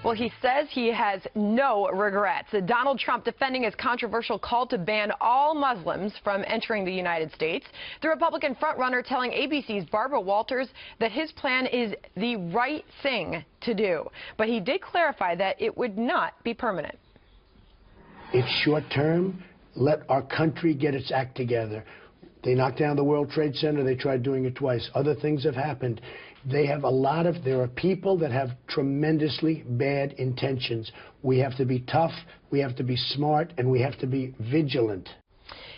Well, he says he has no regrets. Donald Trump defending his controversial call to ban all Muslims from entering the United States. The Republican frontrunner telling ABC's Barbara Walters that his plan is the right thing to do. But he did clarify that it would not be permanent. It's short term. Let our country get its act together. They knocked down the World Trade Center. They tried doing it twice. Other things have happened. There are people that have tremendously bad intentions. We have to be tough, we have to be smart, and we have to be vigilant.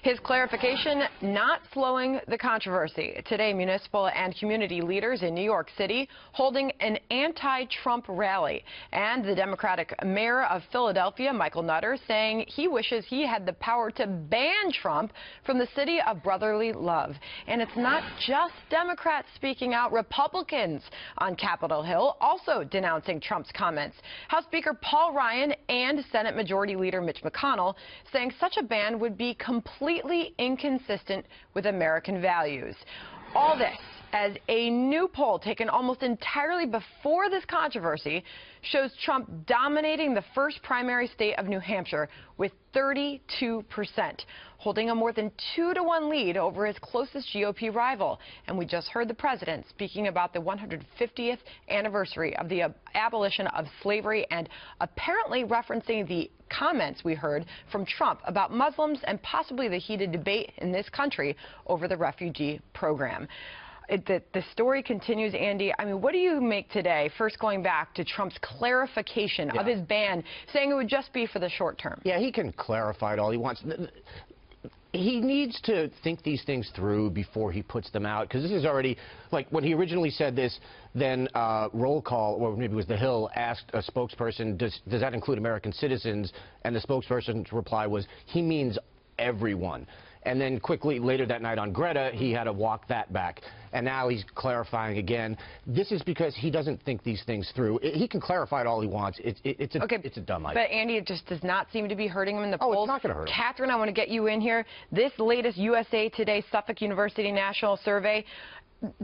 His clarification not slowing the controversy. Today, municipal and community leaders in New York City holding an anti-Trump rally. And the Democratic mayor of Philadelphia, Michael Nutter, saying he wishes he had the power to ban Trump from the city of brotherly love. And it's not just Democrats speaking out. Republicans on Capitol Hill also denouncing Trump's comments. House Speaker Paul Ryan and Senate Majority Leader Mitch McConnell saying such a ban would be completely inconsistent with American values. All this as a new poll taken almost entirely before this controversy shows Trump dominating the first primary state of New Hampshire with 32%, holding a more than 2-to-1 lead over his closest GOP rival. And we just heard the president speaking about the 150th anniversary of the abolition of slavery and apparently referencing the comments we heard from Trump about Muslims and possibly the heated debate in this country over the refugee program. The story continues, Andy. I mean, what do you make today, first going back to Trump's clarification of his ban, saying it would just be for the short term? Yeah, he can clarify it all he wants. He needs to think these things through before he puts them out, because this is already, like, when he originally said this, then roll call, or maybe it was The Hill, asked a spokesperson, does that include American citizens? And the spokesperson's reply was, he means everyone. And then quickly later that night on Greta, he had to walk that back. And now he's clarifying again. This is because he doesn't think these things through. He can clarify it all he wants. It's a dumb idea. But, Andy, it just does not seem to be hurting him in the polls. Oh, it's not going to hurt him. Katherine, I want to get you in here. This latest USA Today Suffolk University National Survey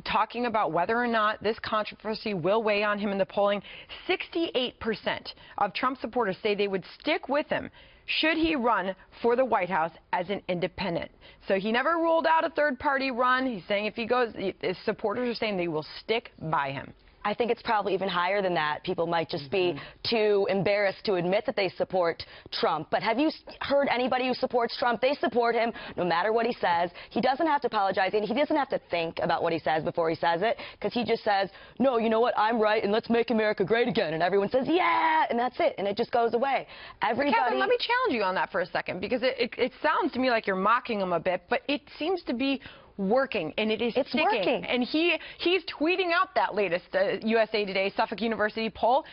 talking about whether or not this controversy will weigh on him in the polling. 68% of Trump supporters say they would stick with him should he run for the White House as an independent. So he never ruled out a third-party run. He's saying if he goes, his supporters are saying they will stick by him. I think it's probably even higher than that. People might just be too embarrassed to admit that they support Trump. But have you heard anybody who supports Trump? They support him no matter what he says. He doesn't have to apologize, and he doesn't have to think about what he says before he says it, because he just says, no, you know what, I'm right, and let's make America great again. And everyone says, yeah, and that's it, and it just goes away. Everybody... Katherine, let me challenge you on that for a second, because it sounds to me like you're mocking him a bit, but it seems to be working, and it is sticking. Working. And he's tweeting out that latest USA Today Suffolk University poll.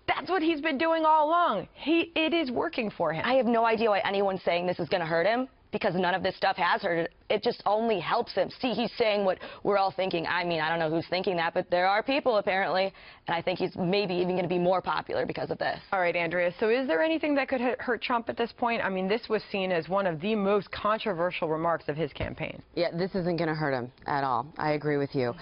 That's what he's been doing all along. It is working for him. I have no idea why anyone's saying this is going to hurt him, because none of this stuff has hurt him. It just only helps him. See, he's saying what we're all thinking. I mean, I don't know who's thinking that, but there are people apparently, and I think he's maybe even going to be more popular because of this. All right, Andrea, so is there anything that could hurt Trump at this point? I mean, this was seen as one of the most controversial remarks of his campaign. Yeah, this isn't going to hurt him at all. I agree with you.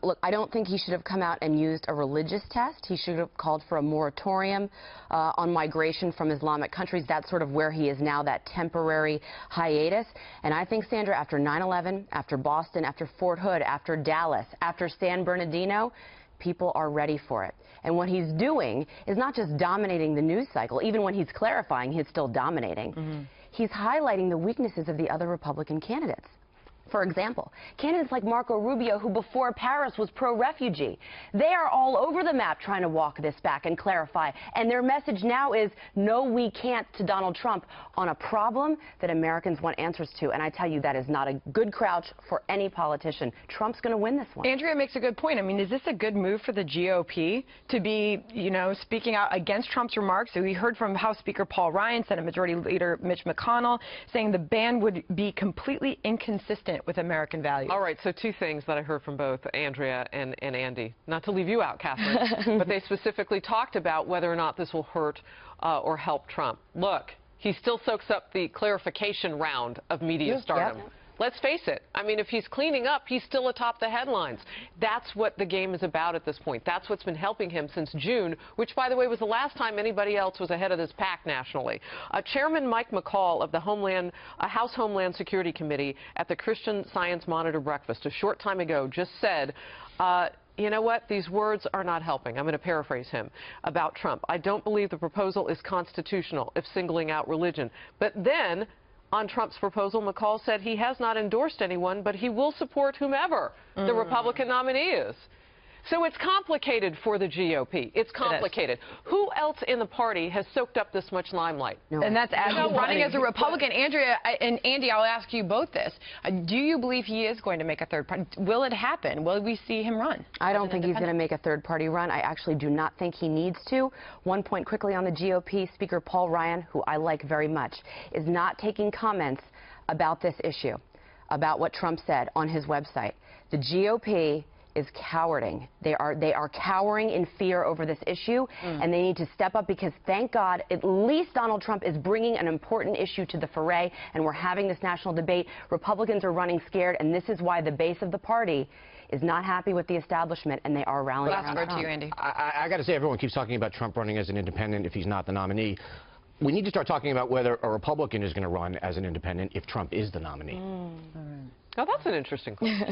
Look, I don't think he should have come out and used a religious test. He should have called for a moratorium on migration from Islamic countries. That's sort of where he is now, that temporary hiatus. And I think, Sandra, after 9/11, after Boston, after Fort Hood, after Dallas, after San Bernardino, people are ready for it. And what he's doing is not just dominating the news cycle. Even when he's clarifying, he's still dominating. He's highlighting the weaknesses of the other Republican candidates. For example, candidates like Marco Rubio, who before Paris was pro-refugee, they are all over the map trying to walk this back and clarify. And their message now is, no, we can't, to Donald Trump on a problem that Americans want answers to. And I tell you, that is not a good crouch for any politician. Trump's going to win this one. Andrea makes a good point. I mean, is this a good move for the GOP to be, you know, speaking out against Trump's remarks? So we heard from House Speaker Paul Ryan, Senate Majority Leader Mitch McConnell, saying the ban would be completely inconsistent with American values. All right, so two things that I heard from both Andrea and Andy. Not to leave you out, Katherine, but they specifically talked about whether or not this will hurt or help Trump. Look, he still soaks up the clarification round of media stardom. let's face it. I mean, if he's cleaning up, he's still atop the headlines. That's what the game is about at this point. That's what's been helping him since June, which, by the way, was the last time anybody else was ahead of this pack nationally. Chairman Mike McCall of the House Homeland Security Committee at the Christian Science Monitor breakfast a short time ago just said, you know what? These words are not helping. I'm going to paraphrase him about Trump. I don't believe the proposal is constitutional if singling out religion. But then, on Trump's proposal, McCall said he has not endorsed anyone, but he will support whomever the Republican nominee is. So it's complicated for the GOP. It's complicated. Who else in the party has soaked up this much limelight? No. And that's as he's running as a Republican. Andrea and Andy, I'll ask you both this. Do you believe he is going to make a third party? Will it happen? Will we see him run? I don't think he's going to make a third party run. I actually do not think he needs to. One point quickly on the GOP, Speaker Paul Ryan, who I like very much, is not taking comments about this issue, about what Trump said on his website. The GOP is cowarding. They are cowering in fear over this issue, and they need to step up because, thank God, at least Donald Trump is bringing an important issue to the fray, and we're having this national debate. Republicans are running scared, and this is why the base of the party is not happy with the establishment, and they are rallying around Trump. To you, Andy. I got to say, everyone keeps talking about Trump running as an independent if he's not the nominee. We need to start talking about whether a Republican is going to run as an independent if Trump is the nominee. Oh, that's an interesting question.